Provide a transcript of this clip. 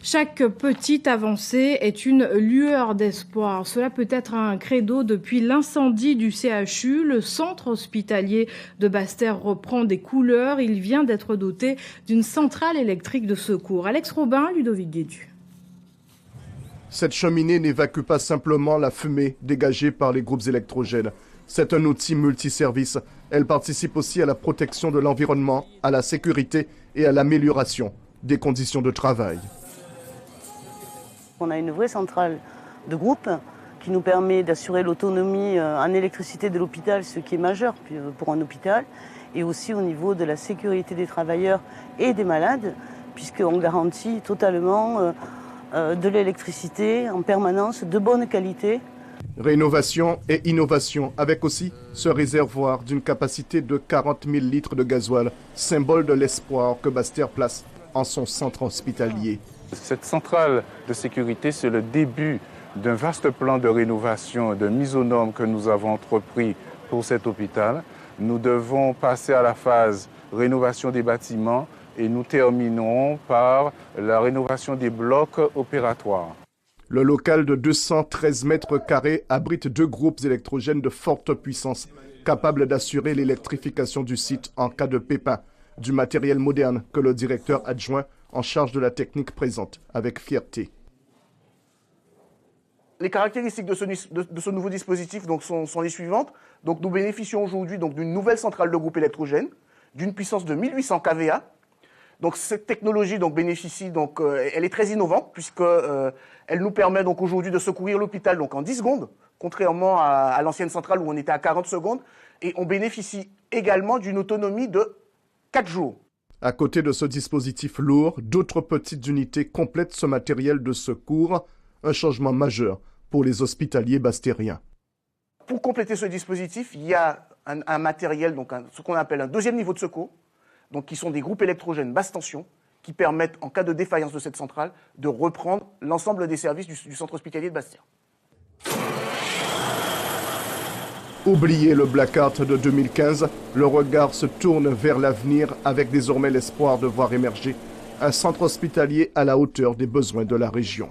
Chaque petite avancée est une lueur d'espoir. Cela peut être un credo depuis l'incendie du CHU. Le centre hospitalier de Basse-Terre reprend des couleurs. Il vient d'être doté d'une centrale électrique de secours. Alex Robin, Ludovic Guédu. Cette cheminée n'évacue pas simplement la fumée dégagée par les groupes électrogènes. C'est un outil multiservice. Elle participe aussi à la protection de l'environnement, à la sécurité et à l'amélioration des conditions de travail. On a une vraie centrale de groupe qui nous permet d'assurer l'autonomie en électricité de l'hôpital, ce qui est majeur pour un hôpital, et aussi au niveau de la sécurité des travailleurs et des malades, puisqu'on garantit totalement de l'électricité en permanence, de bonne qualité. Rénovation et innovation, avec aussi ce réservoir d'une capacité de 40 000 litres de gasoil, symbole de l'espoir que Basse-Terre place en son centre hospitalier. Cette centrale de sécurité, c'est le début d'un vaste plan de rénovation, de mise aux normes que nous avons entrepris pour cet hôpital. Nous devons passer à la phase rénovation des bâtiments et nous terminerons par la rénovation des blocs opératoires. Le local de 213 mètres carrés abrite 2 groupes électrogènes de forte puissance, capables d'assurer l'électrification du site en cas de pépin. Du matériel moderne que le directeur adjoint en charge de la technique présente avec fierté. Les caractéristiques de ce nouveau dispositif donc, sont les suivantes. Donc, nous bénéficions aujourd'hui d'une nouvelle centrale de groupe électrogène, d'une puissance de 1800 kVA. Donc, cette technologie donc, bénéficie, donc, elle est très innovante puisque elle nous permet donc aujourd'hui de secourir l'hôpital donc, en 10 secondes, contrairement à l'ancienne centrale où on était à 40 secondes. Et on bénéficie également d'une autonomie de 4 jours. À côté de ce dispositif lourd, d'autres petites unités complètent ce matériel de secours, un changement majeur pour les hospitaliers bastériens. Pour compléter ce dispositif, il y a un matériel, donc ce qu'on appelle un deuxième niveau de secours, donc qui sont des groupes électrogènes basse tension, qui permettent, en cas de défaillance de cette centrale, de reprendre l'ensemble des services du centre hospitalier de Basse-Terre. Oubliez le blackout de 2015, le regard se tourne vers l'avenir avec désormais l'espoir de voir émerger un centre hospitalier à la hauteur des besoins de la région.